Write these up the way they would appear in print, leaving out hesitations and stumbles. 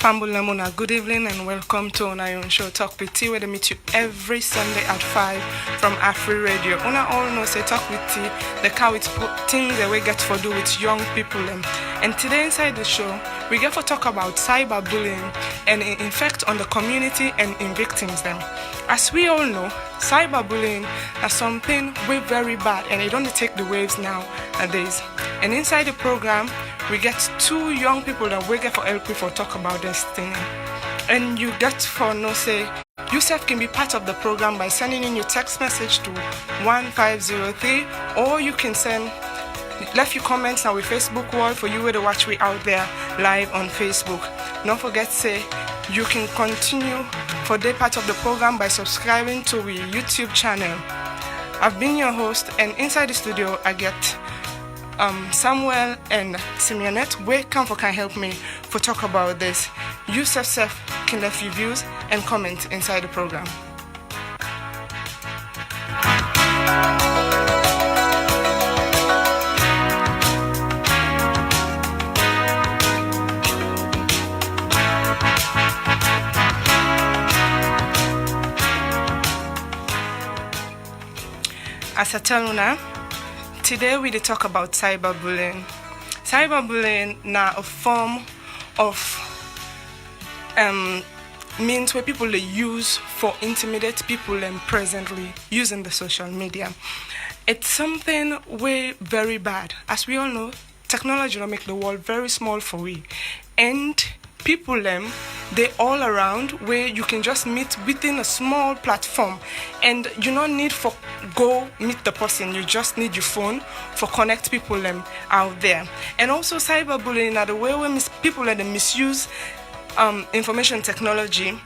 Fambulamuna, good evening and welcome to Una Own Show Talk with T, where they meet you every Sunday at 5 from Afri Radio. Una all know say Talk with T, the car with things that we get for do with young people. And today inside the show, we get to talk about cyberbullying and its effect on the community and in victims them. As we all know, cyberbullying is something way very bad and it only take the waves nowadays. And inside the program, we get two young people that we get for help for talk about this thing. And you get for no say, yourself can be part of the program by sending in your text message to 1503, or you can left your comments on our Facebook wall for you to watch we out there live on Facebook. Don't forget say you can continue for the part of the program by subscribing to our YouTube channel. I've been your host, and inside the studio I get Samuel and Simeonette. Where can help me for talk about this. You self can left your views and comment inside the program. As I tell you now, today we talk about cyberbullying. Cyberbullying now a form of means where people use for intimidate people and presently using the social media. It's something way very bad. As we all know, technology will make the world very small for we. And people they all around where you can just meet within a small platform, and you don't need for go meet the person. You just need your phone for connect people out there. And also cyberbullying are the way when people misuse information technology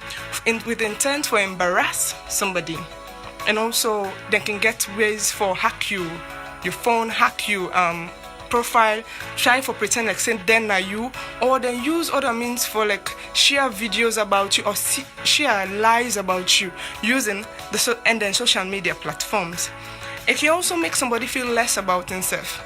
with intent for embarrass somebody, and also they can get ways for hack you your phone, hack you profile, try for pretend like say then are you, or then use other means for like share videos about you or share lies about you using and then social media platforms. It can also make somebody feel less about himself.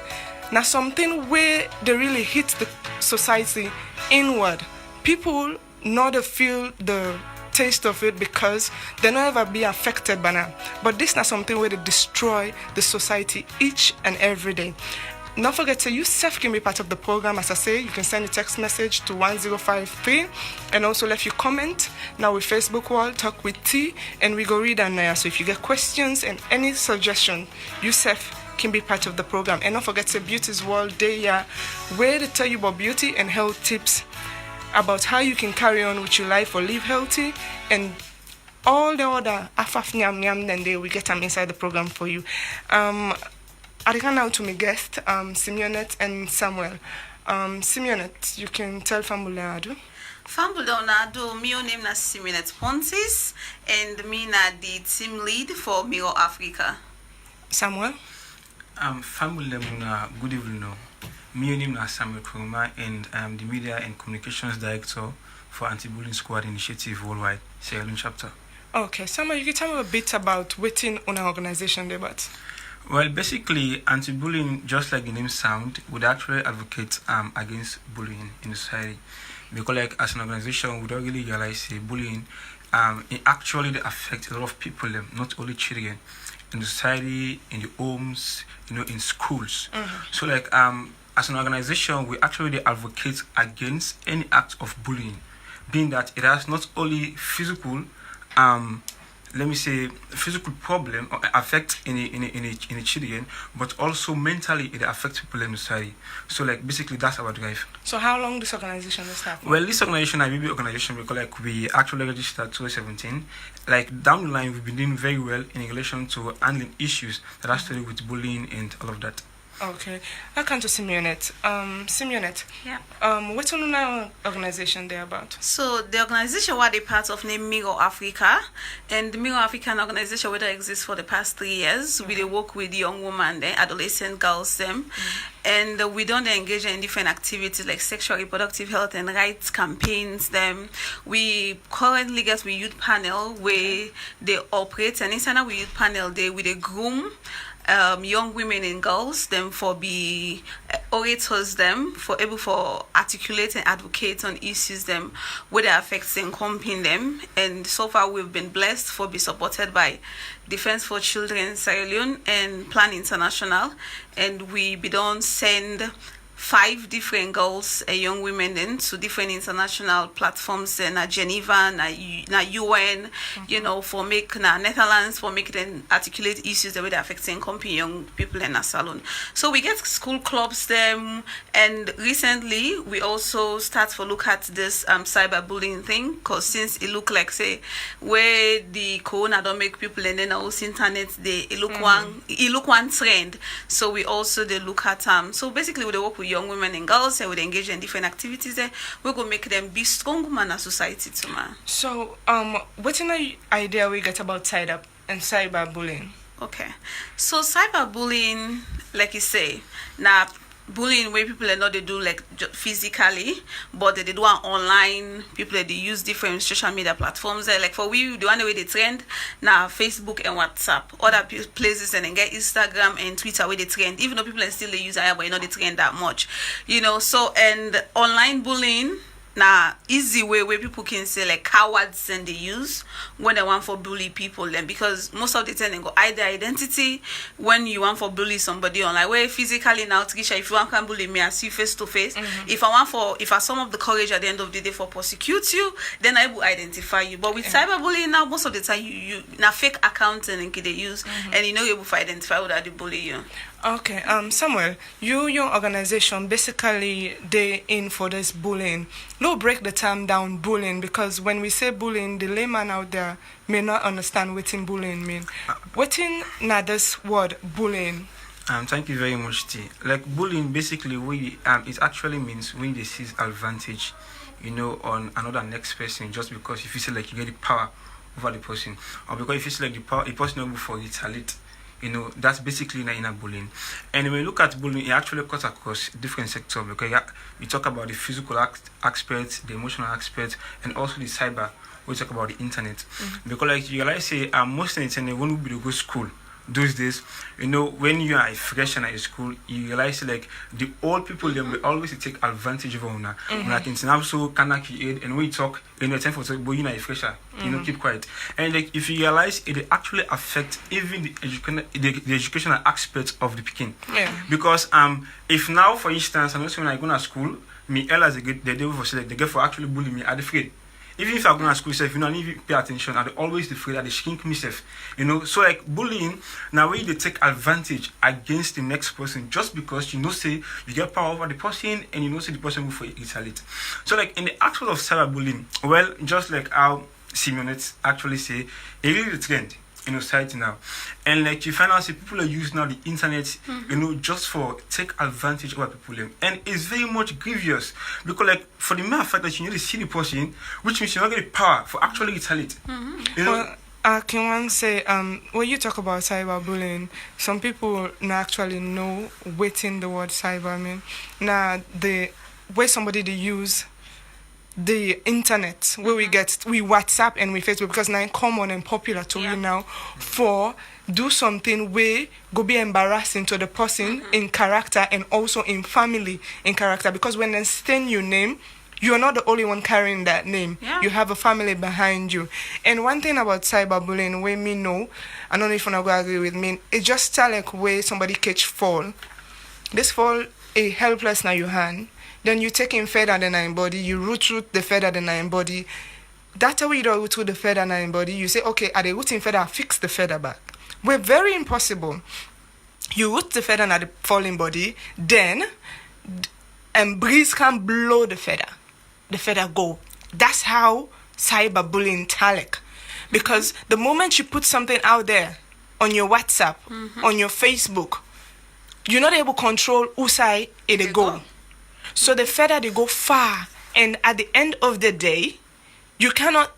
Now something where they really hit the society inward. People not feel the taste of it because they not ever be affected by now. But this is not something where they destroy the society each and every day. Don't forget to you self can be part of the program. As I say, you can send a text message to 1053 and also left your comment now with Facebook wall Talk with T, and we go read on there. So if you get questions and any suggestion, you self can be part of the program. And don't forget to Beauty's World Day where they tell you about beauty and health tips about how you can carry on with your life or live healthy, and all the other afaf nyam nyam then they will get them inside the program for you. I can now to my guest, Simeonette and Samuel. Simeonette, you can tell Fambuleado. Fambuleado, my name is Simeonette Pontis, and me na the team lead for Miro Africa. Samuel? Fambulemuna, good evening. My name is Samuel Kuruma, and I'm the Media and Communications Director for Anti-Bullying Squad Initiative Worldwide, Sierra Leone chapter. Okay, Samuel, you can tell me a bit about within on our organization there, but... Well, basically, anti-bullying, just like the name sound, would actually advocate against bullying in the society. Because like as an organization, we don't really realize bullying, it actually affects a lot of people, not only children, in the society, in the homes, in schools. Mm-hmm. So like as an organization, we actually advocate against any act of bullying, being that it has not only physical physical problem or effect in the children, but also mentally it affects people in society. So like basically that's our drive. So how long this organization has happened? Well, this organization, IBB organization, because like we actually registered 2017. Like down the line, we've been doing very well in relation to handling issues that has to do with bullying and all of that. Okay, I come to Simeonette. Simeonette. Yeah. What's on our organization there about? So the organization what they part of named Miro Africa, and the Miro African organization where they exist for the past 3 years. Okay. We work with young women, adolescent girls, and we don't engage in different activities like sexual reproductive health and rights campaigns. We currently get with youth panel where they operate, and inside our youth panel they with a groom young women and girls, them for be orators, them for able for articulate and advocate on issues them where they affect and comping them. And so far we've been blessed for be supported by Defense for Children Sierra Leone and Plan International, and we be done send 5 different girls and young women then to different international platforms in Geneva, na UN, you know, for make na Netherlands for make them articulate issues that way they affecting company young people in a salon. So we get school clubs them, and recently we also start to look at this cyberbullying thing, because since it look like say where the corona don't make people and then also internet it look one trend. So we also they look at so basically we work with young women and girls and we engage in different activities there. We're gonna make them be strong women in society too, man. So what's an idea we get about cyberbullying? Okay, so cyberbullying, like you say, now bullying where people are not they do like physically, but they do it online. People they use different social media platforms. Like for we, the one way they trend now Facebook and WhatsApp. Other places and then get Instagram and Twitter where they trend. Even though people are still they use it, but you know they trend that much. You know, so and online bullying. Now, easy way where people can say like cowards and they use when they want for bully people then, because most of the time they go hide their identity when you want for bully somebody online. Where physically now, Trisha, if you want can bully me, I see face to face. If I sum up the courage at the end of the day for prosecute you, then I will identify you. But with cyberbullying now, most of the time you now fake accounts and they use and you know able to identify who that they bully you. Okay, Samuel, your organization basically they in for this bullying. No, break the term down bullying, because when we say bullying, the layman out there may not understand what in bullying mean. What in this word bullying? Thank you very much, T. Like bullying, basically, it actually means when they seize advantage, you know, on another next person just because you feel like you get the power over the person, or because you feel like the person not for retaliate. You know, that's basically in a bullying. And when you look at bullying, it actually cuts across different sectors, because we talk about the physical aspects, the emotional aspects, and also the cyber. We talk about the internet. Because like you guys say, most of the time when we go to school, those days, you know, when you are a fresher at school, you realize like the old people they will always take advantage of una. Like in so cannot create, and when you talk, you know, time for talk, but you know a fresher, you know, keep quiet. And like if you realize it actually affect even the educational aspect of the picking. Because if now for instance, I know when I go to school, me elders they do for select, they get for actually bully me, I'm afraid. Even if I go to school, if you don't even pay attention, I'm always afraid that they shrink myself. You know, so like bullying, now when they take advantage against the next person just because you know say you get power over the person and you know say the person will for retaliate. So like in the aspect of cyberbullying, well, just like how Simeonets actually say, it really the trend in society now, and like you find out people are using now the internet, you know, just for take advantage over people, and it's very much grievous because like for the mere fact that you need to see the person, which means you're not getting power for actually retaliate. You know. Well, I can one say when you talk about cyberbullying, some people not actually know what in the word cyber mean. Now the way somebody they use the internet where we WhatsApp and we Facebook, because now common and popular to you now for do something where go be embarrassing to the person in character and also in family in character, because when they stain your name, you're not the only one carrying that name. You have a family behind you. And one thing about cyberbullying, where me know, I don't know if you're going to agree with me, it's just like where somebody catch fall. This fall a helpless now your hand. Then you take in feather than our body, you root the feather than our body. That's how you don't root the feather in our body. You say, okay, are they rooting feather? Fix the feather back. We're very impossible. You root the feather in the falling body, then and breeze can blow the feather. The feather go. That's how cyberbullying talek. Because the moment you put something out there on your WhatsApp, on your Facebook, you're not able to control who side it go. So the feather they go far, and at the end of the day, you cannot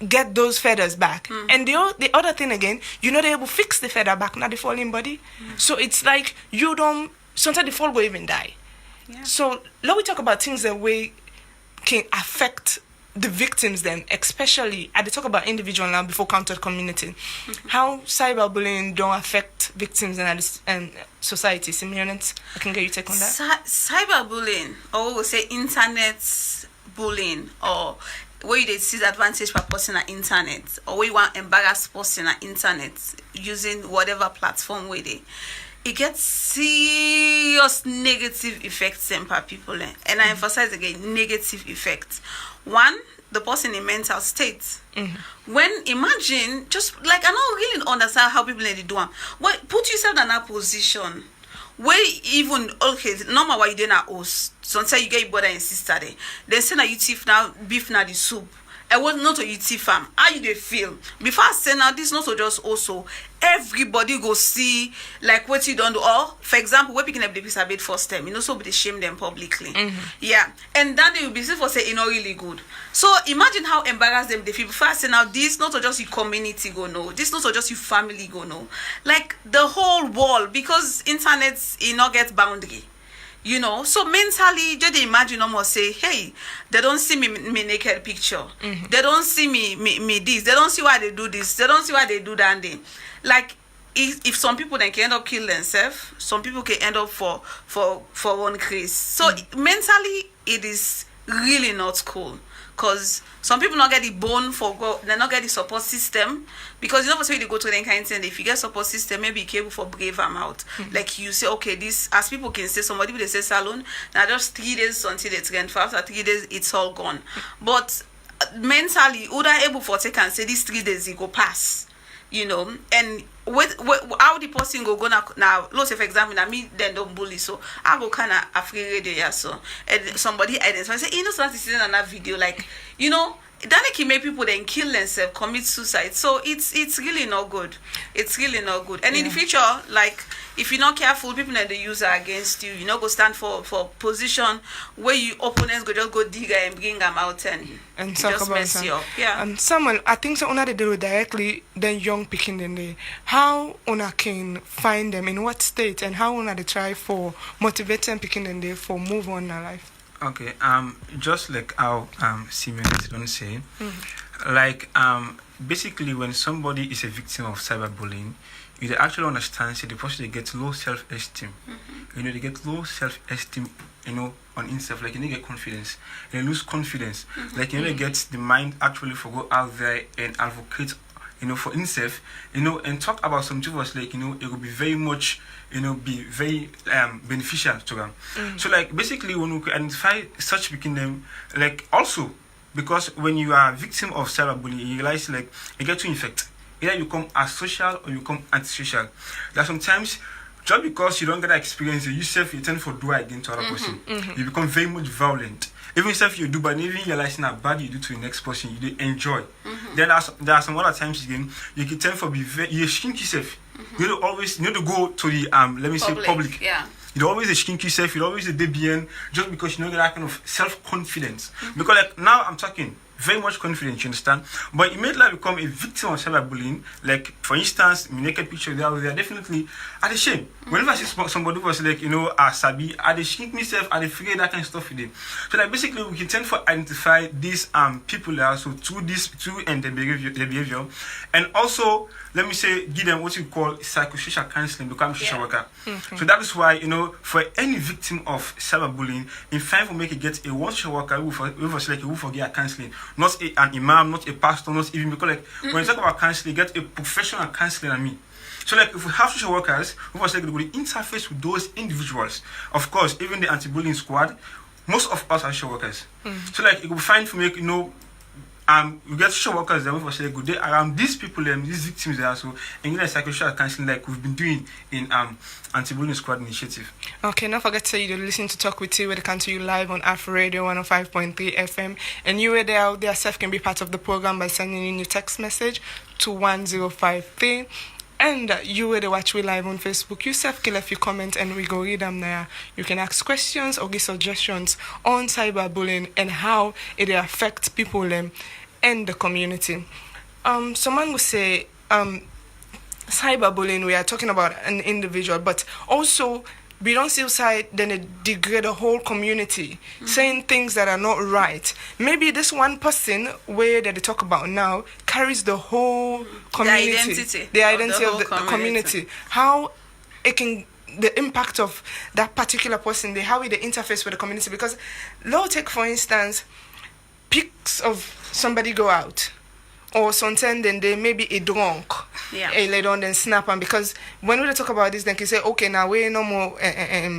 get those feathers back. And the other thing again, you're not able to fix the feather back, not the falling body. So it's like you don't. Sometimes the fall will even die. So let me talk about things that we can affect the victims then, especially, I talk about individual now before counted community, how cyberbullying don't affect victims and society. Simeon, I can get your take on that. Cyberbullying, or we'll say internet bullying, or where you see the advantage per person on internet, or where you want embarrass person on internet using whatever platform with it gets serious negative effects on people. And I emphasize again, negative effects. One, the person in mental state. When imagine, just like I don't really understand how people let it do. Well, put yourself in that position where even okay, normal why you didn't host. Sometimes you get your brother and sister there. Then say now you thief now beef now the soup. I was not a UT farm. How you they feel? Before I say now, this not just also everybody go see like what you don't do. Or for example, we're picking up the piece a bit first time, so they shame them publicly. Yeah, and then they will be safe for say not really good. So imagine how embarrassed them they feel. Before I say now, this not just your community go know. This not just your family go know. Like the whole world, because internet not get boundary. So mentally, just imagine almost say, hey, they don't see me naked picture. They don't see me this. They don't see why they do this. They don't see why they do that. Thing. Like, if some people then can end up kill themselves, some people can end up for one case. So mentally, it is really not cool. Because some people not get the bone they not get the support system. Because for say they go to the kind of thing, if you get support system, maybe you capable for brave them out. Like you say, okay, this as people can say, somebody they say salon, now just 3 days until they transfer. After 3 days, it's all gone. But mentally, would I able for take and say these 3 days it go pass. And with how the person go now, let's say for example, now me then don't bully, so I go kind of afraid radio, yeah, so and somebody identify say, so that's in that video, like, that can make people then kill themselves, commit suicide. So it's really not good. It's really not good. And in the future, like if you're not careful, people that they use are against you. Go stand for position where your opponents go just go dig and bring them out and talk just about mess you up. Yeah. And someone, I think so. Una they do it directly. Then young picking in there. How una can find them in what state and how una they try for motivate them picking in there for move on in their life. Okay, just like how Simeon don't say, like basically when somebody is a victim of cyberbullying, you actually understand the person they get low self-esteem. They get low self-esteem, on himself, like they get confidence, they lose confidence, like they get the mind actually for go out there and advocate, for himself, and talk about some things like, it will be very much, be very beneficial to them. So like basically when we could identify such between them, like also because when you are a victim of cyberbullying, you realize like you get to infect. Either you become asocial or you become antisocial. There are sometimes just because you don't get that experience, you tend to do it again to other person. You become very much violent. Even if you do, but even realizing how bad you do to the next person, you do enjoy. Then there are some other times again, you can tend to be you shrink yourself. You don't always to go to the public. Yeah. You always shrink yourself. You always DBN just because you know that kind of self-confidence. Because like now I'm talking very much confident, you understand? But it made like become a victim of cyberbullying. Like for instance, my naked picture they are definitely at the shame. Whenever I see somebody who was like, Sabi, I shrink myself, I forget that kind of stuff with them. So like basically we can tend to identify these people also through their behavior. And also let me say give them what you call psychosocial counseling, become social worker. So that is why, for any victim of cyberbullying, in fact we make it get a one social worker who forget counseling. Not an imam, not a pastor, not even because like when you talk about counseling, get a professional counselor than me. So like if we have social workers who was like they will interface with those individuals, of course, even the anti-bullying squad, most of us are social workers. So like it will be fine to make we get social workers that we say good day around these people these victims there also and get psychosocial counseling like we've been doing in anti-bullying squad initiative. Okay, don't forget to say you're listening to Talk With You, where they come to you live on Afro Radio 105.3 FM. And you were there out there, self can be part of the program by sending in your text message to 1053. And you were there watch we live on Facebook. You self can leave your comment and we go read them there. You can ask questions or give suggestions on cyberbullying and how it affects people and the community. Someone will say cyberbullying, we are talking about an individual, but also we don't see suicide, then it degrade the whole community, saying things that are not right. Maybe this one person where that they talk about now carries the whole community, the identity of the community. How it can, the impact of that particular person, how they interface with the community. Because, take for instance, pics of somebody go out, or sometimes then they maybe a drunk, later on then snap, and because when we talk about this, then can say, okay, now we no more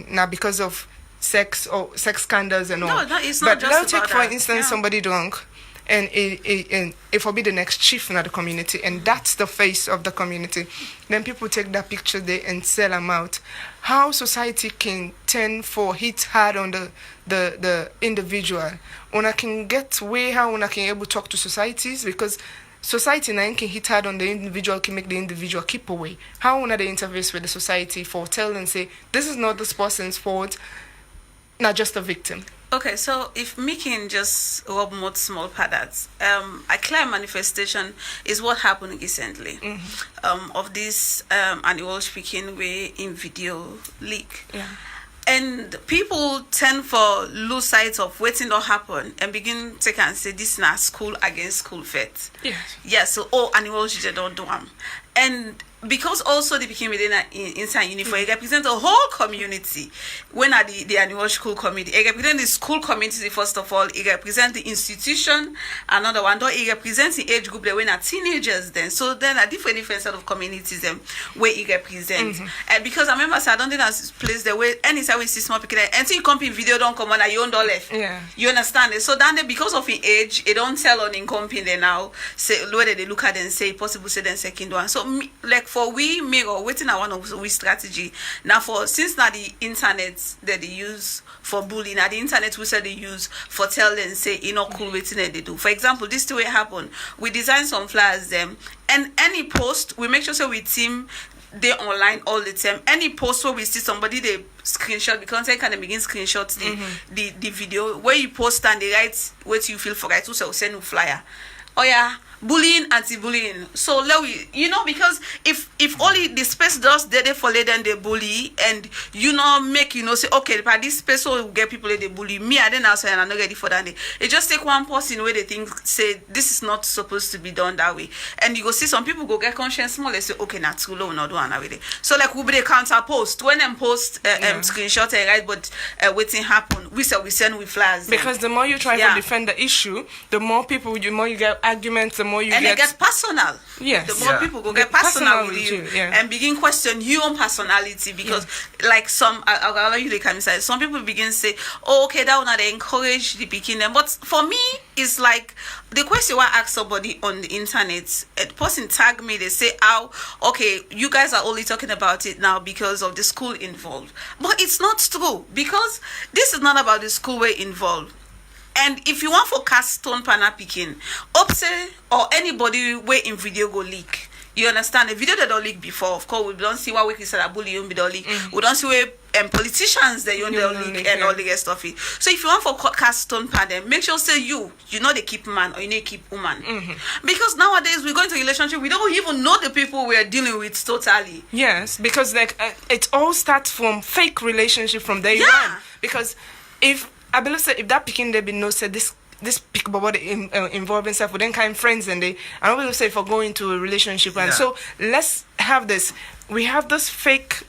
now because of sex or sex scandals and all. No, it's not. But just take for instance somebody drunk, and it will be the next chief in the community, and that's the face of the community. Then people take that picture there and sell them out. How society can tend for hit hard on the individual. Una can get way how una can able to talk to societies, because society now can hit hard on the individual, can make the individual keep away. How una they interface with the society for tell and say this is not this person's fault, not just a victim. Okay, so if me can just rub more small patterns, a clear manifestation is what happened recently of this annual speaking way in video leak. Yeah. And people tend for lose sight of waiting to happen and begin to take and say this is not school against school fet. Yes. Yeah, so annual they don't do them. And because also they became within inside uniform, it represents a whole community. When are the annual school committee? It represents the school community first of all. It represents the institution. Another one, though, it represents the age group. They were not teenagers then. So then a different sort of communities where it represents. And because I remember, I don't think that's place the way anytime we see small people, until you come in video don't come on, you don't left. Yeah. You understand it? So then because of the age, it don't tell on in company now. Say whether they look at and say possible say then second one. So like for we mirror waiting at one of we strategy now for since now the internet that they use for bullying, now the internet we said they use for tell and say cool waiting that they do. For example, this way happen. We design some flyers them, and any post we make sure so we team they online all the time. Any post where we see somebody they screenshot because they can begin screenshot the video where you post and they write what you feel for right to send you flyer. Oh yeah, bullying, anti-bullying. So let we, because if only the space does there for later than they bully, and make say okay, but this space will get people that they bully me, and then also I'm not ready for that. It just take one person where they think say this is not supposed to be done that way, and you go see some people go get conscience more. They say okay, not too low, not do another. So like we be the counter post when them post screenshot right, but waiting happen. We send with flags because the more you try to defend the issue, the more people, the more you get arguments, the more you and get. it gets personal. Yes. The more people go get personal with you and begin question your own personality because like some I'll allow you to come inside. Some people begin say, oh, okay, that one they encourage the beginning. But for me, it's like the question I ask somebody on the internet, a person tag me, they say, oh, okay, you guys are only talking about it now because of the school involved. But it's not true because this is not about the school way involved. And if you want for cast stone panel picking, Opse or anybody way in video go leak. You understand? The video that don't leak before, of course, we don't see what we can say that bully you don't leak. We don't see where politicians they don't leak and all the rest of it. So if you want for cast stone panel, make sure say you know they keep man or you know keep woman. Because nowadays we go into a relationship, we don't even know the people we are dealing with totally. Yes, because like it all starts from fake relationship from day one. Because if I believe say if that picking they be no say this pick about involving self with them kind of friends and they I don't will say for going to a relationship and so let's have this. We have this fake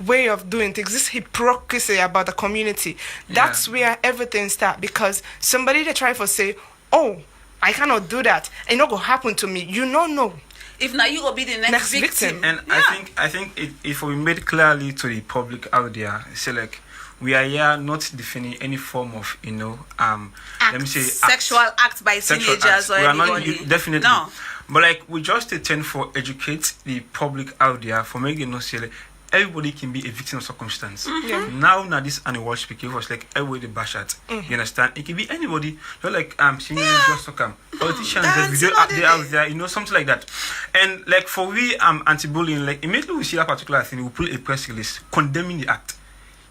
way of doing things, this hypocrisy about the community. That's where everything starts because somebody they try for say, oh, I cannot do that. It not gonna happen to me. You don't know. If now you will be the next victim. And I think if we made clearly to the public out there, say like we are here not defending any form of, let me say sexual act by teenagers or anybody. Definitely. No. But like we just tend for educate the public out there for making them know say like, everybody can be a victim of circumstance. Now this annual speaking was like everybody bash at. You understand? It can be anybody. You're like singing just to come. Politicians, the video up there out there, something like that. And like for we anti-bullying, like immediately we see that particular thing, we pull a press release condemning the act.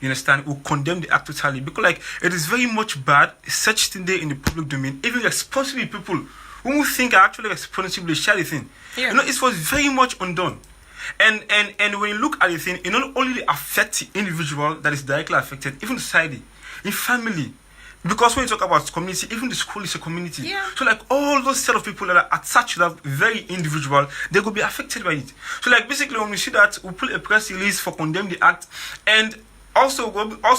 You understand? We'll condemn the act totally because like it is very much bad such thing there in the public domain. Even responsible people who think are actually responsibly share the thing. It was very much undone. And when you look at the thing, it not only affects the individual that is directly affected, even society, in family. Because when you talk about community, even the school is a community. Yeah. So like all those set of people that are attached to that very individual, they will be affected by it. So like basically when we see that, we put a press release for condemn the act, and also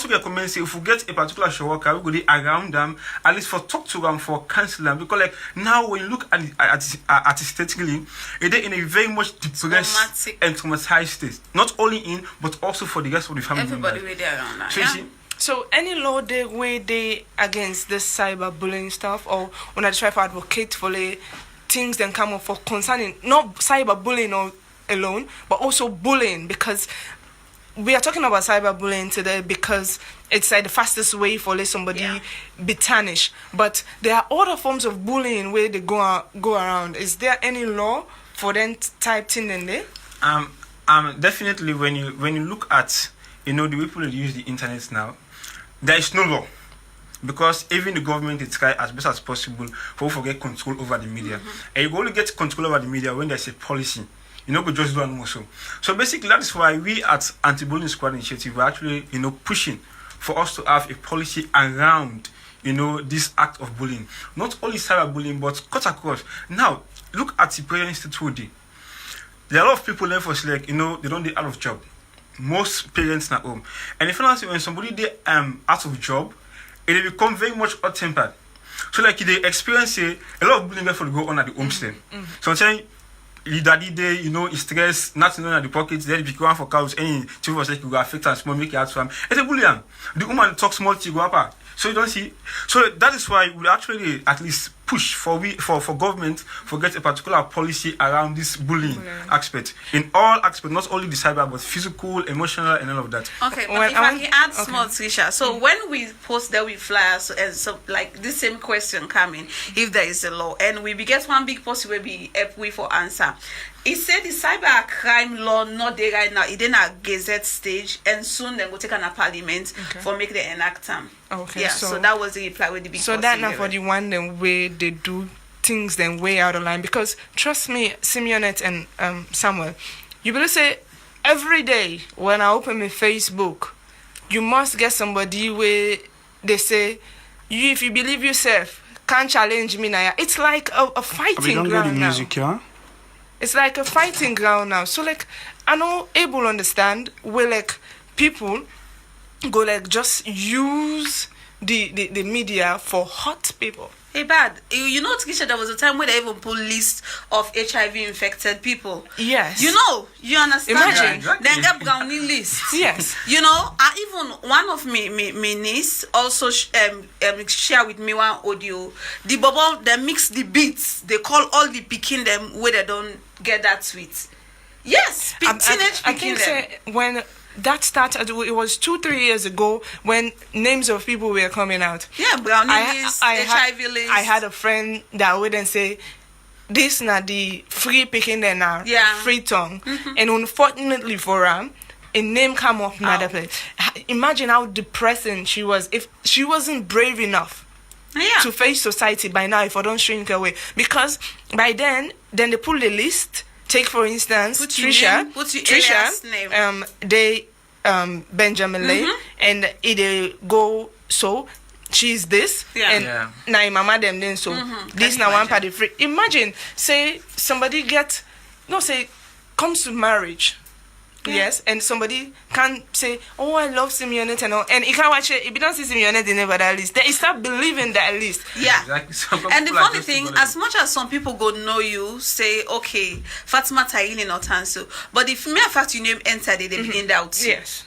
get comments say if we get a particular show worker, we go around them, at least for talk to them, for cancel them. Because like now when you look at it artistically, it is in a very much depressed and traumatized state. Not only in, but also for the rest of the family. Everybody with their around that. So you see, So any law they way they against this cyberbullying stuff, or when I try to advocate for the things that come up for concerning not cyberbullying alone, but also bullying, because we are talking about cyberbullying today because it's like the fastest way for let somebody be tarnished. But there are other forms of bullying where they go around. Is there any law for them type thing in there? Definitely when you look at the people that use the internet now, there is no law, because even the government is trying as best as possible for get control over the media, and you only get control over the media when there's a policy. You know, but just do and so. So basically, that is why we at Anti-Bullying Squad Initiative are actually pushing for us to have a policy around this act of bullying, not only cyberbullying but cut across. Now look at the Prayer Institute. There are a lot of people there for like they don't get out of job. Most parents at home, and if you know when somebody they out of job, it become very much hot-tempered. So like they experience a lot of bullying therefore go on at the homestead. So I'm saying your daddy day, is stress, nothing at the pockets, then if you go for cows, any two of us like you go affect and small make it out from. It's a bullying. The woman talks small to go up. So you don't see. So that is why we actually at least push for government for get a particular policy around this bullying aspect in all aspects, not only the cyber but physical, emotional, and all of that. Okay, but if I can add small, Tricia. So when we post there with flyers, and so like this same question coming, if there is a law, and we get one big post where we help we for answer. It said the cyber crime law not there right now. It in a gazette stage, and soon they will take an a parliament for make the enact them. Okay, yeah. So that was the reply with the big. So that now for the one then way they do things then way out of line, because trust me, Simeonette and Samuel, you better say every day when I open my Facebook, you must get somebody where they say you if you believe yourself can't challenge me now. It's like a fighting ground now. Music, yeah? It's like a fighting ground now. So like I know able to understand where like people go like just use the media for hot people. Hey, bad. You know, Tricia, there was a time where they even put list of HIV infected people. Yes. You understand? Imagine. Yeah, exactly. They get brownie list. Yes. I even one of me niece also share with me one audio. The bubble they mix the beats. They call all the picking them where they don't get that sweet. Yes, teenage I picking think them. when that started, it was 2-3 years ago when names of people were coming out. Yeah, brownie list, HIV list. I had a friend that wouldn't say, this not the free picking there now, free tongue. And unfortunately for her, a name come up in another place. Imagine how depressing she was if she wasn't brave enough to face society by now if I don't shrink away. Because by then they pull the list. Take for instance, Tricia, they Benjamin Lay, and it go so she's this, and now mama them then so this now one party free. Imagine say somebody comes to marriage. Yes, and somebody can say, "Oh, I love Simeonette," and you can't watch it. If you don't see Simeonette in that list, they start believing that list. Yeah, exactly. And the funny thing, as much as some people go know you, say, "Okay, Fatima Taini not Tansu," but if mere fact you name enter, they begin doubt. Yes.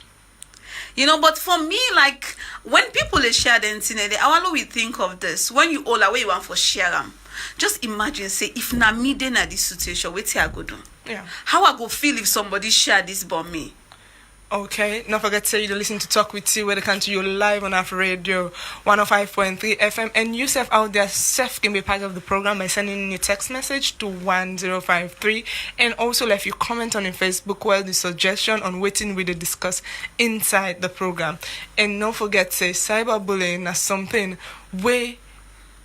But for me, like when people share the internet, how we think of this? When you all away want for share them, just imagine say if na me then at this situation, wait till I go do. Yeah. How I go feel if somebody share this about me? Okay, don't forget to say you listen to Talk With You, where they come to you live on Afro Radio 105.3 FM. And you self out there, self can be part of the program by sending in your text message to 1053. And also left your comment on your Facebook where the suggestion on waiting we discuss inside the program. And don't forget to say cyberbullying as something where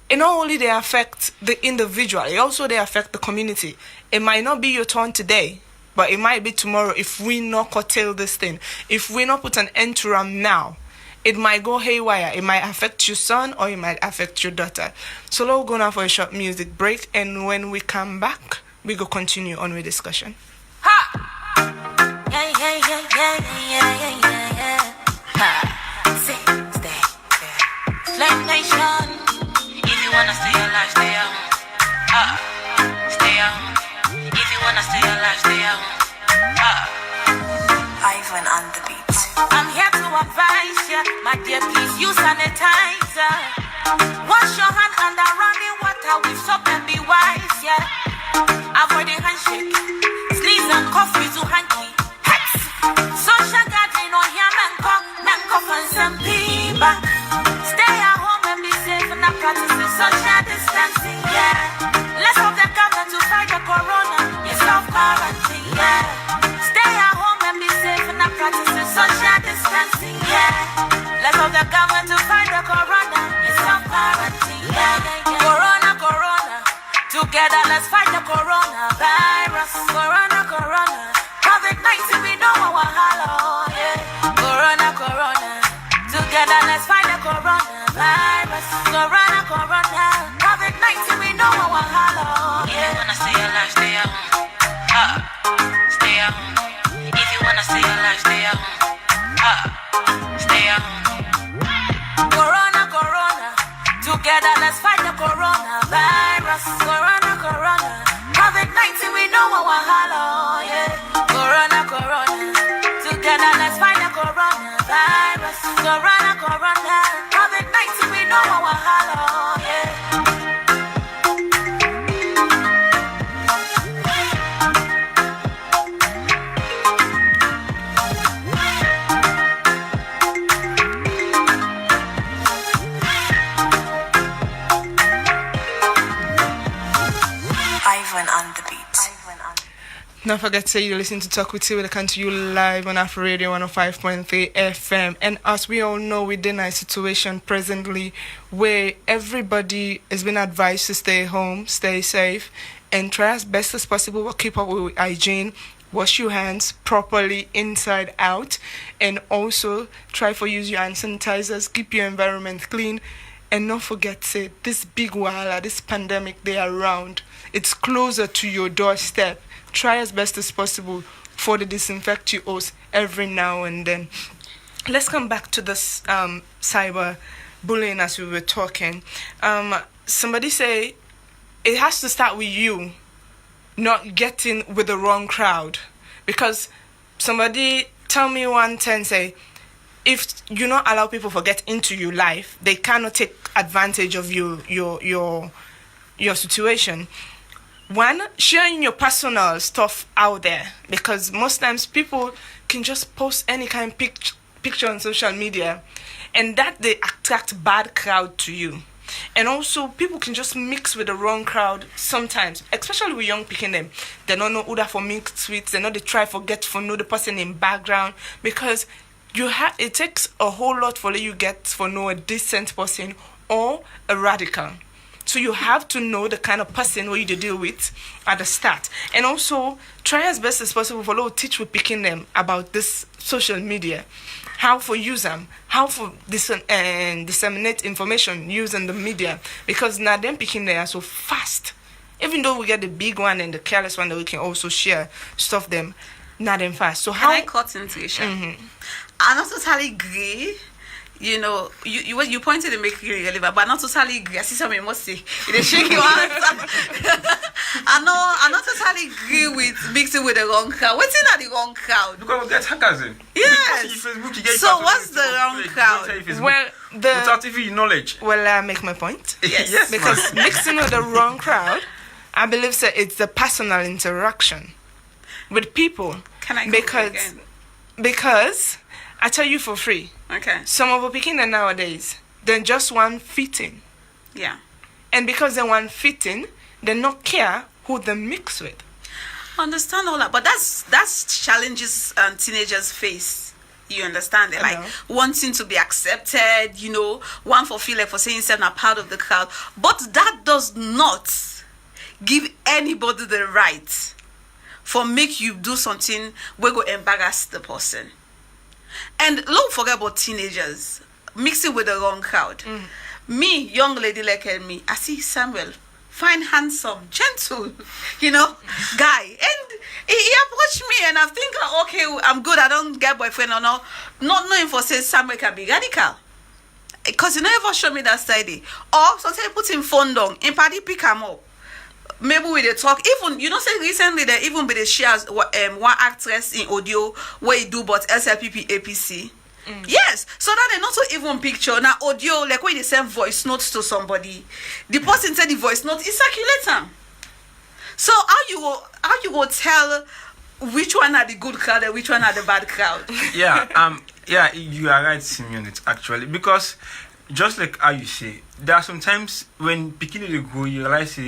it not only they affect the individual, it also they affect the community. It might not be your turn today, but it might be tomorrow if we not curtail this thing. If we not put an end to them now, it might go haywire. It might affect your son or it might affect your daughter. So let's go now for a short music break, and when we come back, we go continue on with discussion. Ha! Yeah, yeah, yeah, yeah, yeah, yeah, yeah, yeah. Ha! Stay, Flame Nation. If you wanna stay alive, stay at home. Stay at home. If you wanna stay alive, stay at home. Ivan on the beat. I'm here to advise ya, my dear, please use sanitizer. Wash your hand under running water with soap and be wise, yeah. Avoid the handshake, sneeze and cough with your hanky. Social gathering on here, men cough and some people. Stay at home and be safe and not practicing social distancing, yeah. Let's hope the government to fight the corona. It's self-quarantine, yeah. Stay at home and be safe and not practicing social distancing, yeah. Let's hope the government to fight the corona. It's self-quarantine, yeah. Corona, corona. Together let's fight the coronavirus. Corona, corona. COVID-19 we know our hello, yeah. Corona, corona. Together let's fight the coronavirus. Corona, corona. COVID-19 we know our hello, yeah. If you wanna stay alive, stay at home. Stay at home. If you wanna stay alive, stay at home. Stay at home. Corona, corona. Together let's fight the coronavirus. Corona, corona. COVID-19 we know our hello, yeah. Corona, corona. Together let's fight the coronavirus. Corona, corona. COVID-19 we know our hello, yeah. Ivan on the beat. Don't forget to say you listen to Talk with you. We come to you live on Afro Radio 105.3 FM. And as we all know, we're in a situation presently where everybody has been advised to stay home, stay safe, and try as best as possible to keep up with hygiene. Wash your hands properly inside out, and also try for use your hand sanitizers. Keep your environment clean, and don't forget say this big wahala, this pandemic, they are around. It's closer to your doorstep. Try as best as possible for the disinfect your hose every now and then. Let's come back to this cyber bullying as we were talking. Somebody say it has to start with you not getting with the wrong crowd, because somebody tell me one time say if you not allow people to get into your life, they cannot take advantage of your situation. One, sharing your personal stuff out there, because most times people can just post any kind of picture on social media, and that they attract bad crowd to you. And also people can just mix with the wrong crowd sometimes, especially with young people. They don't know who they're for mix with. They know they try forget to know the person in background, because it takes a whole lot for you get for know a decent person or a radical. So you have to know the kind of person who you deal with at the start. And also try as best as possible for to teach with picking them about this social media, how to use them, how to disseminate information using the media, because now them picking they are so fast. Even though we get the big one and the careless one that we can also share stuff them, not them fast. So how Can I cut into it? I'm not totally agree. You know, you pointed to make it relevant, but I'm not totally agree. I see something must say. They shake your answer. I'm not totally agree with mixing with the wrong crowd. What's in the wrong crowd? Because we get hackers in. Yes. Facebook, you get So what's the wrong crowd? well without even knowledge. well I make my point. Yes. Yes, Because man. mixing with the wrong crowd, I believe so it's the personal interaction with people. Can I go again? Because I tell you for free, Okay. some of the picking nowadays, they're just one fitting. Yeah. And because they want fitting, they not care who they mix with. Understand all that, but that's challenges teenagers face. You understand it, I like know. wanting to be accepted. You know, one for feel like for saying themselves not part of the crowd, but that does not give anybody the right for make you do something we go embarrass the person. And don't forget about teenagers mixing with the wrong crowd. Me, young lady like me, I see Samuel, fine, handsome, gentle, guy. And he approached me and I think, okay, I'm good, I don't get boyfriend or not knowing for say Samuel can be radical. Because he never showed me that side. Or sometimes put him phone down, in party pick him up. Maybe we dey talk. Even say recently they even be the shares one actress in audio where he do but SLPP APC. Yes, so that they not so even picture now audio like when they send voice notes to somebody, the person said the voice note is circulator. So how you go tell which one are the good crowd and which one are the bad crowd? Yeah, you are right, Simeon. It's actually because just like how you say, there are sometimes when beginning to go, you realize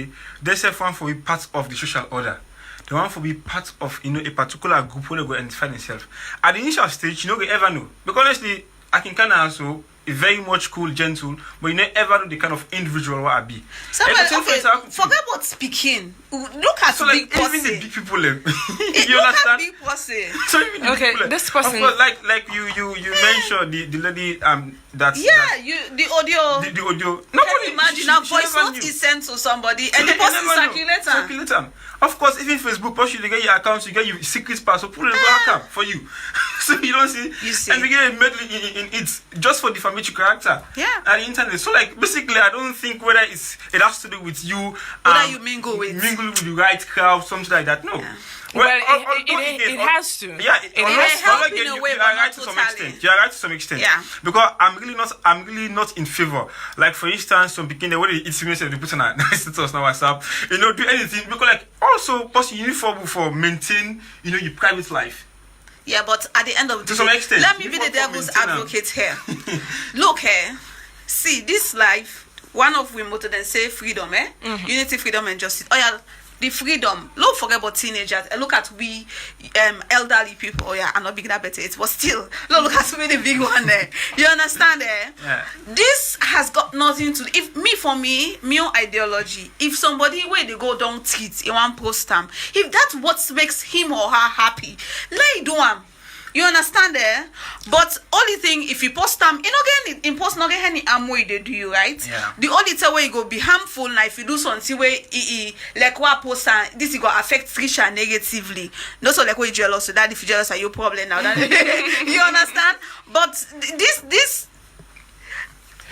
there's a one for be part of the social order. The one for be part of a particular group where they go identify themselves. At the initial stage, you don't ever know. Because honestly, I can kind of also very much cool, gentle, but you never ever know the kind of individual what I be. Forget about speaking. Look at so big like, even the big people, you understand? Big person. So even the okay, people, this person, of course, like you mentioned the lady the audio. The audio. Nobody imagine a voice note is sent to somebody and the person circulator. Of course, even Facebook, once you get your account, you get your secret password, put it in the backup for you. So you don't see. You see. And we get a medley in it just for defamatory character. Yeah. And the internet. So like basically, I don't think whether it has to do with you. Whether you mingle with the right crowd, something like that. No. Yeah. Well, it has to. Yeah, it helps in a way, you but are not right to some totally. extent. You are right to some extent. Yeah. Because I'm really not in favor. Like for instance, some begin the way they eat sickness they put on a status on WhatsApp. Do anything because like also person you need for maintain your private life. Yeah, but at the end of the to some day, extent, let me be the devil's advocate here. Look here, see this life. One of we motto then say freedom, unity, freedom, and justice. Oh yeah. The freedom. Don't forget about teenagers. And look at we elderly people. Oh yeah, I'm not big that better. It was still. Look at me the big one there. You understand there? Yeah. This has got nothing to do. For me, my ideology. If somebody where they go down tweet in one post time, if that's what makes him or her happy, let it do them. You understand there? But only thing if you post them, post not get any harm way they do you, right? Yeah. The only time where you go be harmful now if you do something where like what post this is gonna affect Tricia negatively. Not so like when you jealous, so that if you jealous are your problem now. You understand? But this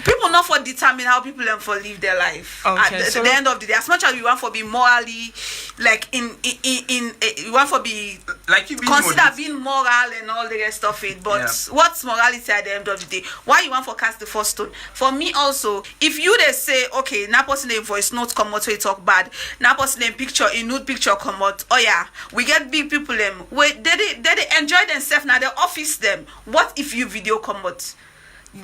people not for determine how people learn for live their life. Okay, At the end of the day, as much as we want for be morally, like we want for be like you consider being moral and all the rest of it. But what's morality at the end of the day? Why you want for cast the first stone? For me also, if you they say okay, now person in voice note come out so you talk bad, now person in picture in nude picture come out. Oh yeah, we get big people them where they enjoy themselves now. They office them. What if you video come out?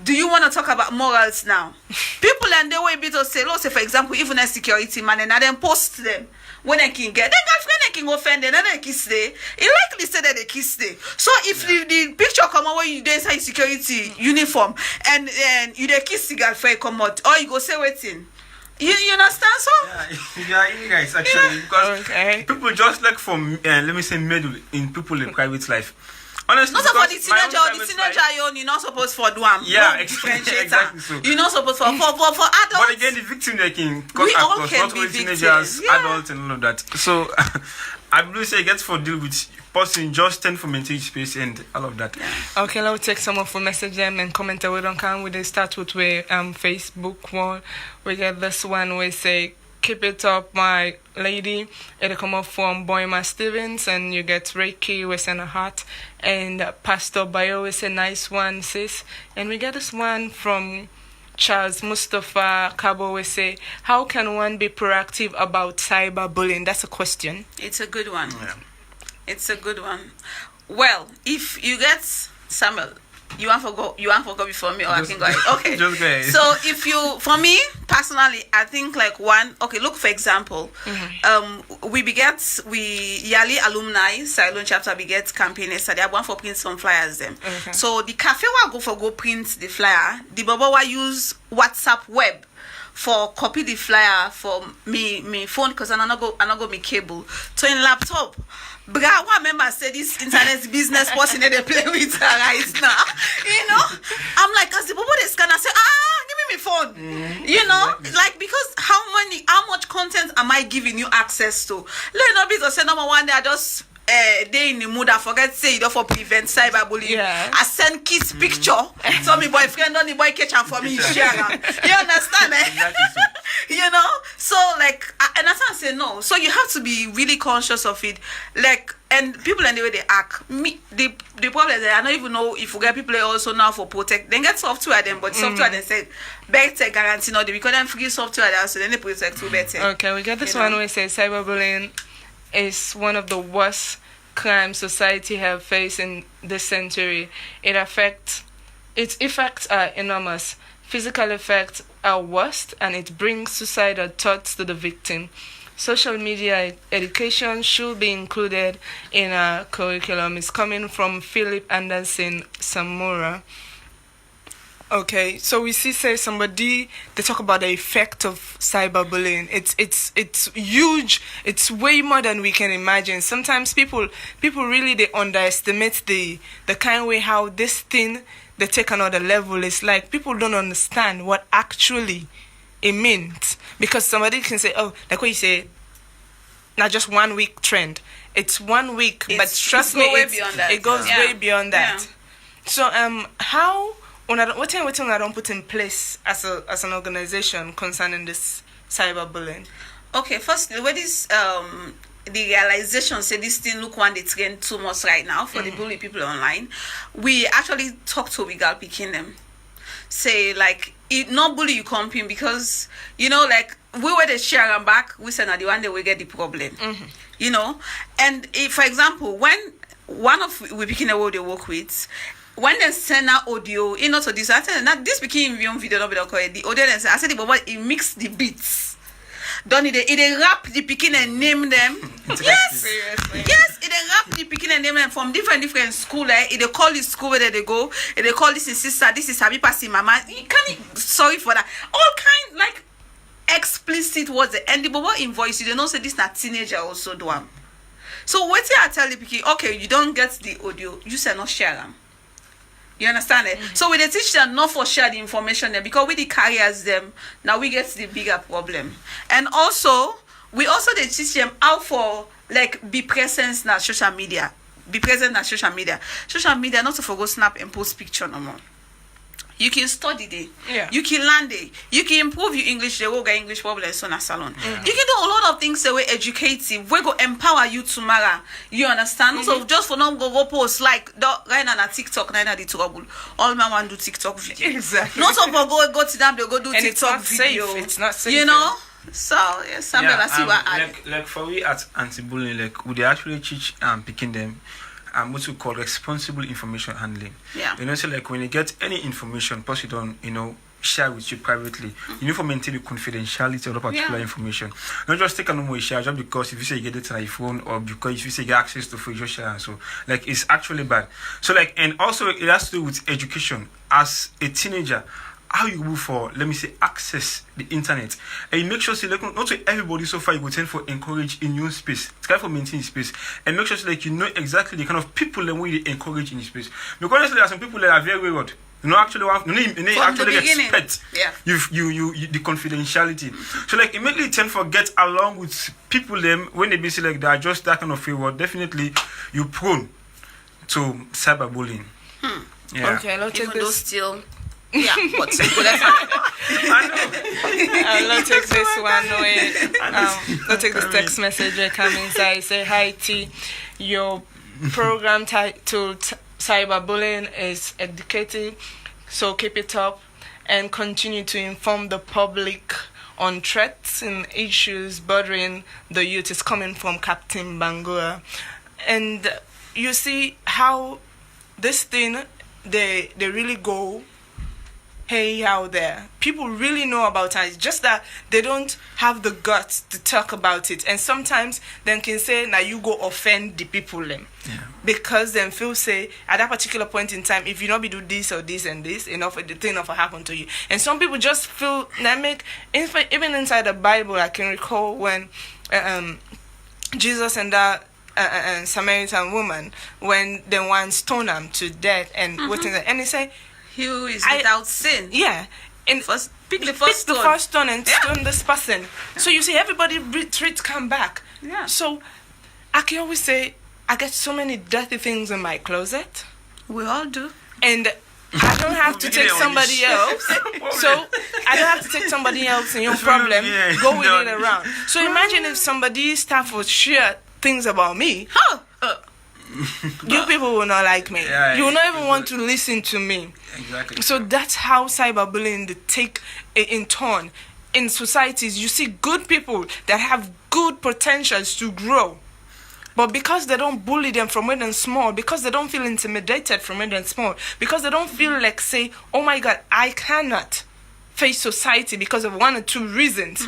Do you want to talk about morals now? People and they will be to say, let's say for example, even a security man and then post them when they can get then girlfriend they can offend and then they kiss day. It likely say that they kiss day. So if the picture come out when you do inside security uniform and you they kiss the girlfriend come out, or you go say waiting. You understand so? Yeah, you guys actually because people just like from let me say meddle in people in private life. Honestly, not for the teenager, you're not supposed for do them. Yeah, exactly so. You're not supposed for adults. But again, the victim they can cut we all across, can not be only victims. teenagers, Yeah. adults, and all of that. So I believe say gets for deal with person just tend for maintain space and all of that. Yeah. Okay, let's take some of the message them and comment we don't can. We start with Facebook one. We get this one we say keep it up, my lady. It'll come up from Boyma Stevens, and you get Reiki with a heart, and Pastor Bayo is a nice one, sis. And we get this one from Charles Mustafa Cabo. We say, how can one be proactive about cyberbullying? That's a question. It's a good one. Yeah. It's a good one. Well, if you get Samuel, you want to go before me, or I can go ahead. Okay. Just go ahead. So if you, for me personally, I think like one. Okay, look for example, we yearly alumni Silent chapter beget campaign yesterday. I want for print some flyers them. Okay. So the cafe will go print the flyer. The Baba will use WhatsApp web for copy the flyer for me phone because I not go me cable to in laptop. Bra, one member said this internet business person they play with her right now. You know? I'm like, as the people they scan, I say, give me my phone. You know? Like, because how much content am I giving you access to? Let not be to say number one, they are just they in the mood I forget say you don't for prevent cyberbullying. Yeah. I send kids picture. So my boyfriend on the boy catch and for me share. You understand? Exactly so. You know, so like, and that's why I say no. So you have to be really conscious of it, like, and people and the way they act. The problem is that I don't even know if we get people also now for protect. Then get software them, but software they say better guarantee not because then free software there, so then they protect too better. Okay, we got this one where it says cyberbullying is one of the worst crimes society have faced in this century. Its effects are enormous. Physical effects are worst, and it brings suicidal thoughts to the victim. Social media education should be included in our curriculum. It's coming from Philip Anderson Samura. Okay, so we say somebody they talk about the effect of cyberbullying. It's huge. It's way more than we can imagine. Sometimes people really they underestimate the kind way how this thing they take another level. It's like people don't understand what actually it means, because somebody can say, oh, like what you say, not just 1 week trend. It's 1 week, but trust me, it goes way beyond that. So how what thing I don't put in place as an organization concerning this cyberbullying? Okay, first, where this the realization say this thing look one they trend too much right now for the bully people online. We actually talk to we girl picking them. Say like it not bully you comping because you know like we were the share and back, we said now the one day we get the problem. You know? And if for example when one of we picking the way they work with, when they send out audio, you know, so this I said that this became video not be the audio I said but it mix the beats. Don't it rap the picking and name them. Yes, it rap the picking and name them from different school. It call this school where they go. They call this his sister. This is Happy passing mama. You can't sorry for that. All kind like explicit words. And the bobo invoice you don't know say this not teenager also do them. So what I tell the picking? Okay, you don't get the audio. You say not share them. You understand it? So we they teach them not for share the information there because we the carriers them now we get the bigger problem. And also we also they teach them how for like be present na social media. Be present na social media. Social media not to forgo snap and post picture no more. You can study there. Yeah. You can learn there. You can improve your English. They will get English problem so na salon. You can do a lot of things that way educative. We go empower you tomorrow. You understand? So just for now go post like right now na TikTok, now the trouble. All man want do TikTok video. Exactly. Not of go to them they go do and TikTok it's not video. safe. It's not safe. You know. So yes, somebody see what I like for we at anti-bullying, like would they actually teach picking them what we call responsible information handling. Yeah. You know, so like when you get any information, plus you don't, share with you privately, you need to maintain the confidentiality of the particular information. Not just take a normal share just because if you say you get it on your phone or because if you say you get access to free just share and so like it's actually bad. So like and also it has to do with education. As a teenager, how you move for, let me say, access the internet. And you make sure, say, like, not to everybody so far you go tend for encourage in your space. It's kind of for maintain space. And make sure, say, like, you know exactly the kind of people that we encourage in your space. Because honestly, there are some people that are very wayward. You know, actually, actually expect you the confidentiality. So, like, immediately tend to get along with people them when they be say, like, they are just that kind of wayward. Definitely, you're prone to cyberbullying. Yeah. Okay, let's take even though this. still yeah, but that's fine. Let's take this one away. Let's take this text message that comes inside. Say, hi T, your program titled Cyberbullying is educative, so keep it up and continue to inform the public on threats and issues bothering the youth. Is coming from Captain Bangura. And you see how this thing, they really go hey out there. People really know about it. It's just that they don't have the guts to talk about it. And sometimes they can say, now you go offend the people them. Yeah. Because then feel say, at that particular point in time, if you not be do this or this and this, enough the thing will happen to you. And some people just feel, even inside the Bible, I can recall when Jesus and that Samaritan woman when they once stoned them to death and and they say, "Who is without sin?" Yeah. And pick the first stone and stone this person. So you see, everybody retreat, come back. Yeah. So I can always say, I get so many dirty things in my closet. We all do. And I don't have to take somebody else. So I don't have to take somebody else and your problem, go with it around. So imagine if somebody staff would share things about me. You people will not like me. You will not even want to listen to me. Exactly. So that's how cyberbullying they take in turn. In societies, you see good people that have good potentials to grow. But because they don't bully them from when they're small, because they don't feel intimidated from when they're small, because they don't feel like, say, oh my God, I cannot face society because of one or two reasons,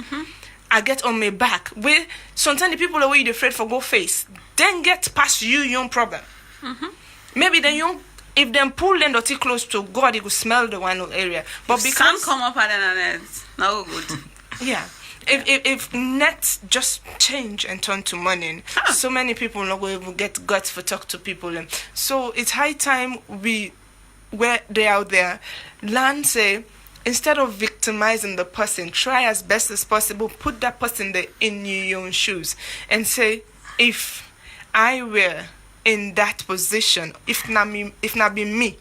I get on my back. Where sometimes the people are way afraid for go face, then get past you, your problem. Maybe then you, if them pull them dirty close to God, it will smell the one area. But because sun come up and then no good. Yeah. If nets just change and turn to money, so many people not going to get guts for talk to people. And so it's high time where they out there, learn, say, instead of victimizing the person, try as best as possible, put that person there in your own shoes and say, if I were in that position, if not be me,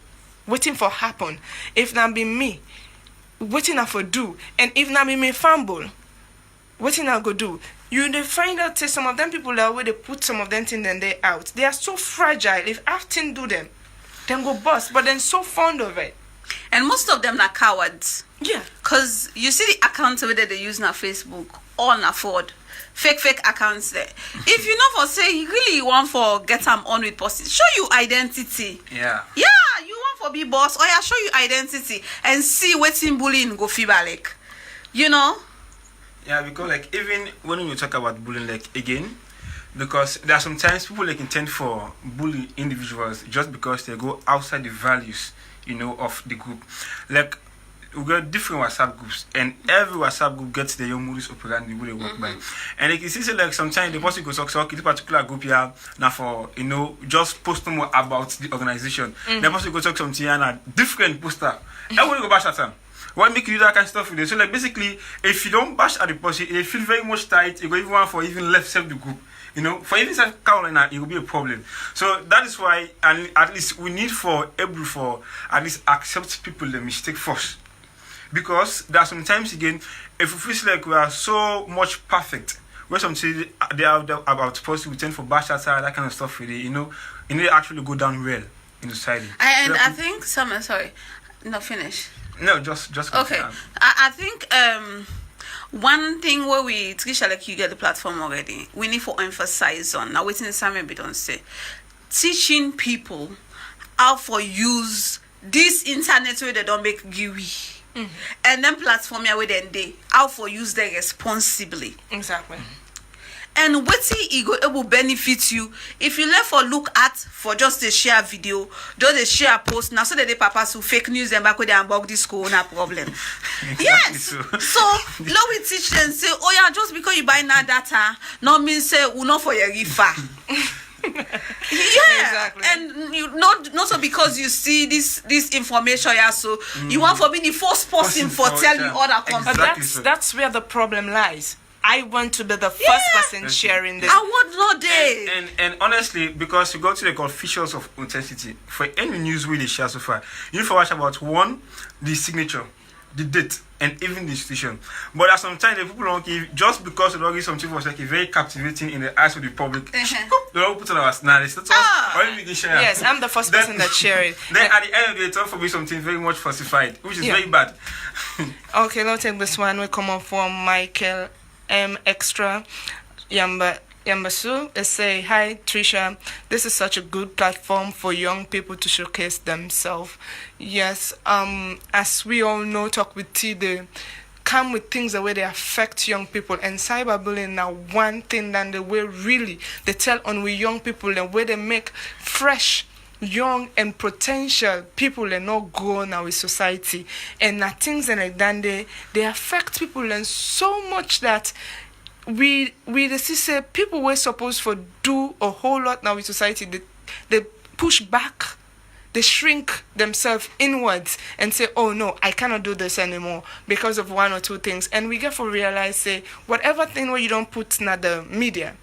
waiting for happen, if not be me, waiting for do, and if not be me fumble, what I go do? You find out, say, some of them people that where they put some of them things and they out. They are so fragile. If acting do them, then go bust. But then so fond of it. And most of them are cowards. Yeah. Because you see the accounts that they use on Facebook, all na fraud. Fake accounts there. If you know for say you really want for get them on with post, show you identity. Yeah. Yeah, you want for be boss, or yeah, show you identity and see what's in bullying go feel like. You know? Yeah, because like even when you talk about bullying, like again, because there are sometimes people like intend for bully individuals just because they go outside the values, of the group. Like we got different WhatsApp groups, and every WhatsApp group gets their own modus operandi where they work by. And like you see, like sometimes the person goes talk this particular group here now for just post more about the organization. The person go talk something and a different poster. Everybody go bash at them. Why make you do that kind of stuff with it? So like basically, if you don't bash at the person, they feel very much tight. You go even want for even left self the group. For even self Carolina, it will be a problem. So that is why, and at least we need for able for at least accept people the mistake first, because there are sometimes again, if we feel like we are so much perfect, where sometimes they are about person we tend for bash at that kind of stuff really, it actually go down well in society. And I think sorry, no finish. No, just okay. I think one thing where we Tricia, like you get the platform already, we need to emphasize on now waiting Samuel be don't say teaching people how for use this internet where they don't make gooey. And then platform where they how for use them responsibly. Exactly. And what it will benefit you if you left for look at for just a share video, just a share post. Now so that the papas who fake news and back with them about this corona problem. Exactly. Yes. So now we teach them say, oh yeah, just because you buy now data, not mean say we not for your rifa. Yeah, exactly. And you not so because you see this information, yeah. So you want for me the first person for tell you other companies. Exactly. That's where the problem lies. I want to be the first person sharing this. I want no day. And honestly, because you go to the called features of authenticity for any news we share so far, you need to watch about one, the signature, the date, and even the institution. But at sometimes the people don't give just because they don't give something was like very captivating in the eyes of the public. They don't put on our snares. That's all. Or we can share. Yes, I'm the first person that share it. Then at the end of the day, it's all for me something very much falsified, which is very bad. Okay, let's take this one. We come up from Michael Extra Yambasu. They say, hi Tricia, this is such a good platform for young people to showcase themselves. Yes, as we all know, Talk with T, they come with things the way they affect young people, and cyberbullying now one thing than the way really they tell on we young people, the way they make fresh young and potential people and not grow now with society, and that things and like that they affect people and so much that we the say people were supposed for do a whole lot now with society. They push back, they shrink themselves inwards and say, oh no, I cannot do this anymore because of one or two things. And we get for realize, say, whatever thing where you don't put in the media,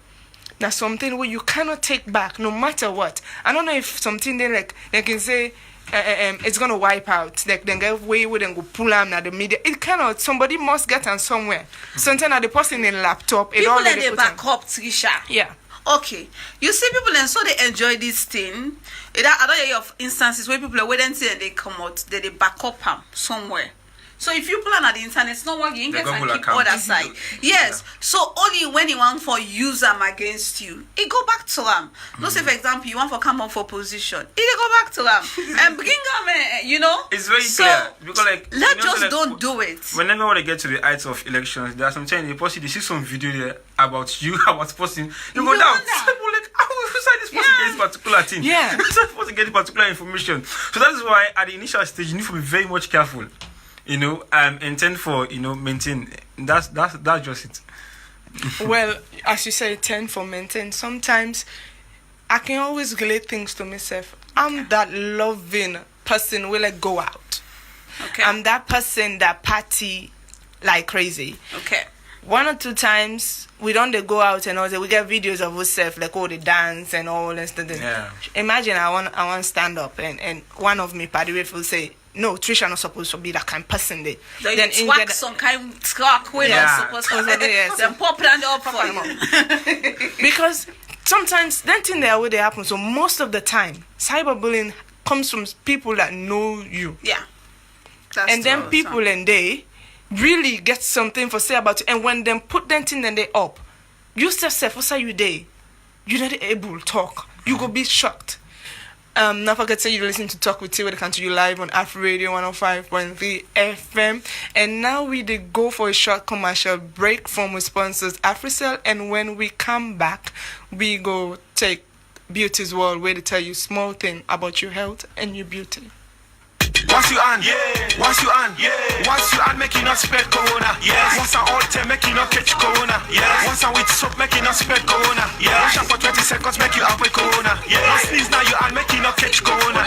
that's something where you cannot take back no matter what. I don't know if something they can say it's gonna wipe out. Like then get away with and go pull them at the media. It cannot. Somebody must get on somewhere. Sometimes at the person in laptop. People and they back up, Trisha. Yeah. Okay, you see people and so they enjoy this thing. I don't hear of instances where people are waiting until they come out, they back up somewhere. So if you plan at the internet, it's not working. You can keep other side. Yes. Yeah. So only when you want for use them against you, it go back to them. Let's say for example, you want for come up for position, it go back to them and bring them. It's very clear because don't do it. Whenever we get to the heights of elections, there are sometimes you possibly see some video there about you, about person. You go down. People like, who's this person get this particular thing? Yeah. Who's supposed to get this particular information? So that is why at the initial stage you need to be very much careful. Intend for maintain. That's just it. Well, as you say, tend for maintain. Sometimes I can always relate things to myself. I'm that loving person will go out. Okay. I'm that person that party like crazy. Okay. One or two times we don't go out and all that. We get videos of ourselves like all the dance and all and stuff. Yeah. Imagine I want stand up and one of me party will say, no, Tricia not supposed to be that kind of person. Then twerk some kind of talk we're not supposed to be. Then pop it up for because sometimes that thing there will happen. So most of the time, cyberbullying comes from people that know you. Yeah. And then people and they really get something for say about it. And when them put that thing and they up, you still say for say you day, you're not able to talk. You go be shocked. Not forget to say you listen to Talk with T where they come to you live on Afro Radio 105.3 FM. And now we did go for a short commercial break from our sponsors AfriCell, and when we come back, we go take Beauty's World where they tell you small thing about your health and your beauty. Once you on, once you on, make you not spread corona. Once I all time, make you not catch corona. Once I with soap, make you not spread corona. Wash up for 20 seconds, make you up with corona. Once sneeze now you on, make you not catch corona.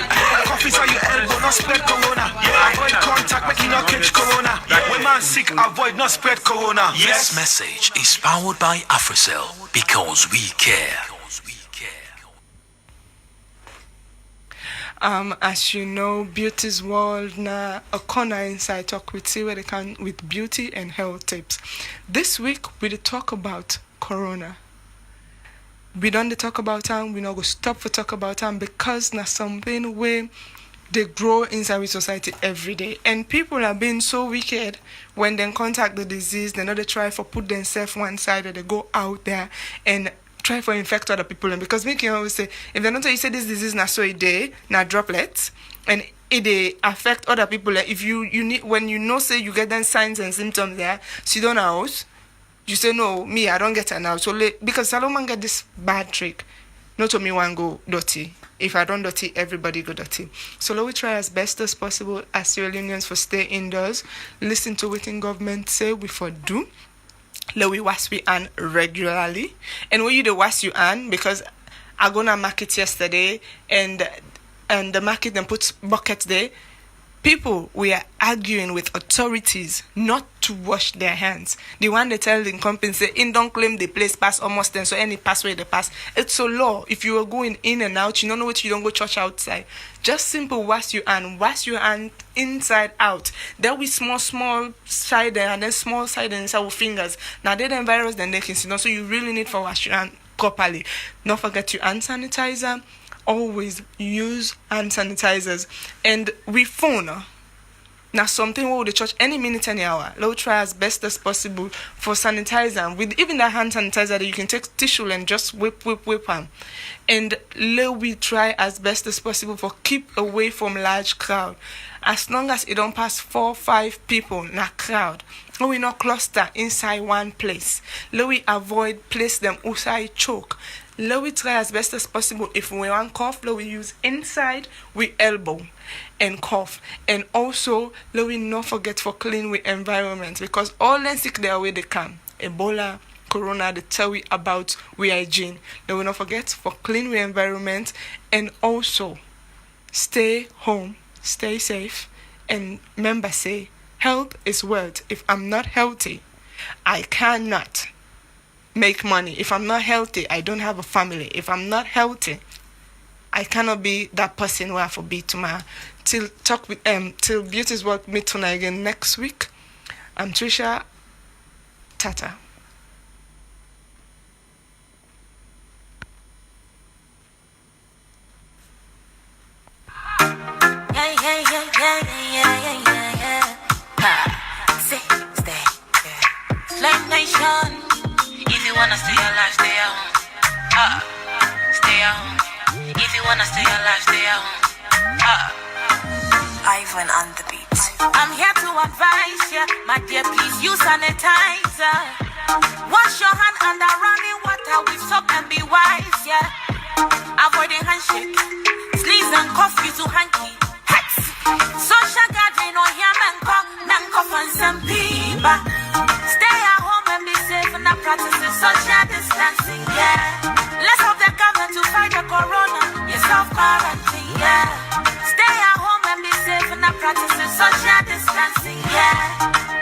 Coffee on your elbow, not spread corona. Avoid contact, make you not catch corona. When man sick, avoid not spread corona. This message is powered by AfriCell because we care. As you know, Beauty's World na a corner inside Talk with See where they can with beauty and health tips. This week we talk about corona. We don't talk about time, we not go stop for talk about time because na something where they grow inside with society every day. And people are being so wicked when they contact the disease, they know they try for put themselves one side or they go out there and try for infect other people. And because me can always say, if they don't tell you say this disease na so it day, na droplets, and it affect other people. Like if you need when you know say you get them signs and symptoms there, so you don't know, you say no, me I don't get it now. So because Solomon get this bad trick, not to me one go dirty. If I don't dirty, everybody go dirty. So let we try as best as possible as Sierra Leoneans for stay indoors, listen to what in government say we for do. Let we wash we hand regularly. And when you do wash your hand, because I go to market yesterday and the market then puts buckets there. People we are arguing with authorities not to wash their hands. The one they tell the company say don't claim the place pass almost then, so any password they pass. It's a law. If you are going in and out, you don't know what you don't go church outside. Just simple wash your hand inside out. There we small side and then small side and inside with fingers. Now they then virus then they can see. So you really need to wash your hand properly. Don't forget your hand sanitizer. Always use hand sanitizers. And we phone. Now something we will the church any minute, any hour. Let's try as best as possible for sanitizer. With even that hand sanitizer that you can take tissue and just whip them. And let we try as best as possible for keep away from large crowd. As long as it don't pass 4 or 5 people in a crowd. Let we not cluster inside one place. Let we avoid place them outside choke. Let we try as best as possible. If we want cough, let we use inside we elbow and cough. And also, let we not forget for clean with environment because all them sick there where they come. Ebola, corona, they tell you about we hygiene. They will not forget for clean we environment, and also stay home, stay safe, and remember say health is wealth. If I'm not healthy, I cannot make money. If I'm not healthy, I don't have a family. If I'm not healthy, I cannot be that person who I have to be tomorrow. Till Beauty's World meet tonight again next week. I'm Tricia. Tata. Flame Nation. If you wanna stay alive, stay at home. Stay at home. If you wanna stay alive, stay at home. Ivan on the beat. I'm here to advise ya, my dear, please use sanitizer. Wash your hand under running water with soap and be wise, yeah. Avoiding handshake, sneeze and cough you to hanky. Hats. Social gathering or here man cough and some people. Stay at home and be safe and not practicing social distancing, yeah. Let's help the government to fight the corona. You self-quarantine, yeah. Stay at home and be safe and not practicing social distancing, yeah.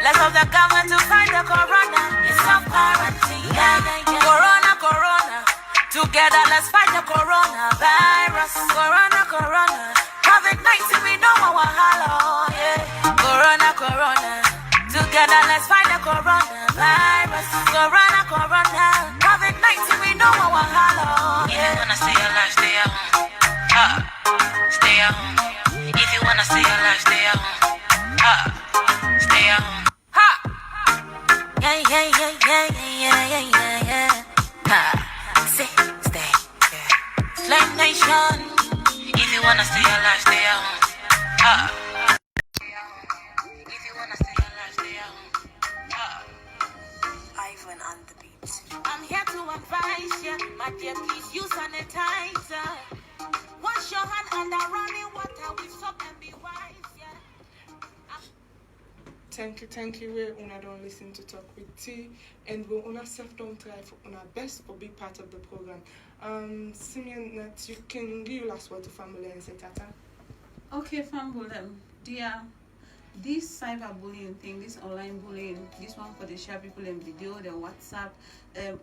Let's help the government to fight the corona. You self-quarantine, yeah. Corona, corona. Together let's fight the coronavirus. Corona, corona. COVID-19 we know our hello, yeah. Corona, corona. Together let's fight the coronavirus. Corona, corona. COVID-19 we know our hello, yeah. If you wanna stay alive, stay at home. Stay at home. If you wanna stay alive, stay at home. Stay at home. Yeah. Stay. Flame Nation. If you wanna stay alive, stay at home. If you wanna stay alive, stay at home. Ivan on the beat. I'm here to advise ya, my dear, please use sanitizer. Wash your hand under running water with soap and be wise, yeah. Thank you. We una don't listen to Talk with T, and we una self don't try for una best for be part of the program. Simeon, that you can give your last word to family and say tata. Okay, family, dear. This cyberbullying thing, this online bullying, this one for the share people and video, the WhatsApp,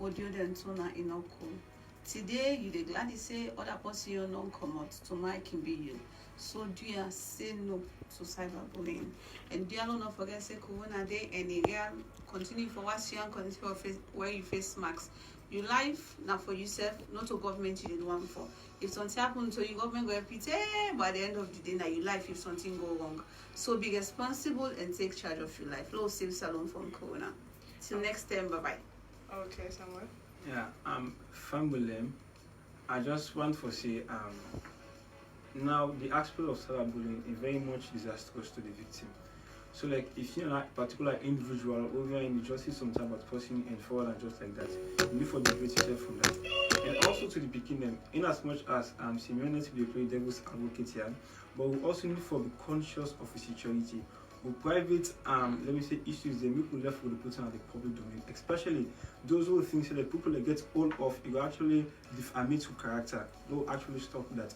audio, and tona in cool. Today, you de glad to say other person you non come out to my can be you. So do you say no to cyberbullying? And do you not forget say Corona Day and again continue for what you and continue for face where you face marks. Your life now for yourself, not to government you did one for. If something happens to you, government go repeat, by the end of the day now your life if something go wrong. So be responsible and take charge of your life. Low save salon from Corona. Till next time, bye bye. Okay, Samuel. Yeah, family, I just want to say, now the aspect of cyberbullying is very much disastrous to the victim. So like if you're a particular individual or you're in the justice sometimes about person and forward and just like that, you need to liberate yourself from that. And also to the beginning, in as much as Simeon to be play devil's advocate here, but we also need to be conscious of the security. With private let me say issues they make left with the putting at the public domain, especially those who think that people that get hold of it will actually defame to character. They'll actually stop that.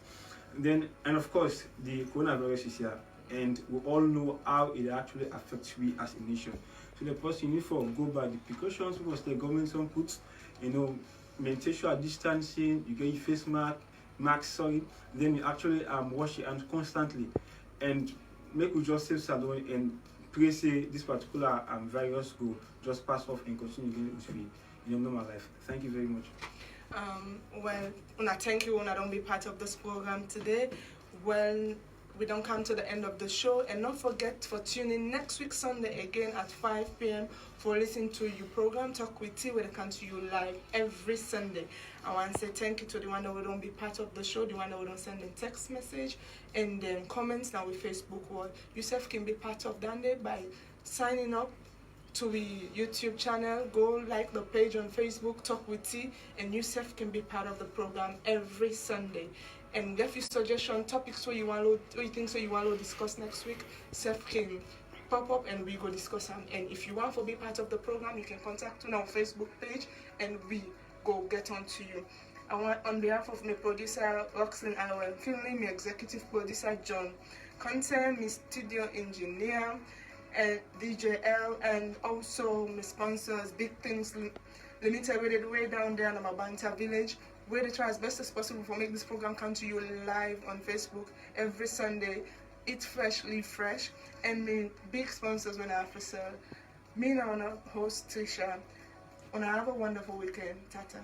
And of course the coronavirus is here. And we all know how it actually affects we as a nation. So the person you need to go by the precautions because the government puts, maintain social distancing, you get your face mask, then you actually wash your hands constantly. And make we just save salon and pray say this particular virus will just pass off and continue again with your normal life. Thank you very much. Thank you, Una, don't be part of this program today. Well, we don't come to the end of the show, and don't forget for tuning next week Sunday again at 5 p.m. for listening to your program Talk with T, where they come to you live every Sunday. I want to say thank you to the one that will don't be part of the show, the one that will don't send a text message and then comments now with Facebook wall. Yourself can be part of that day by signing up to the YouTube channel. Go like the page on Facebook Talk with T, and yourself can be part of the program every Sunday. And if you suggestion topics where you want to discuss next week, self can pop up and we go discuss them. And if you want to be part of the program, you can contact on our Facebook page and we go get on to you. I want, on behalf of my producer Roxanne Alwell, filming my executive producer John, content my studio engineer and DJ L, and also my sponsors Big Things Limited, where they way down there in Mabanta village, where they try as best as possible to make this program come to you live on Facebook every Sunday. Eat fresh, live fresh, and my big sponsors when I have to sell. Me now, host TRICIA. And have a wonderful weekend. Tata.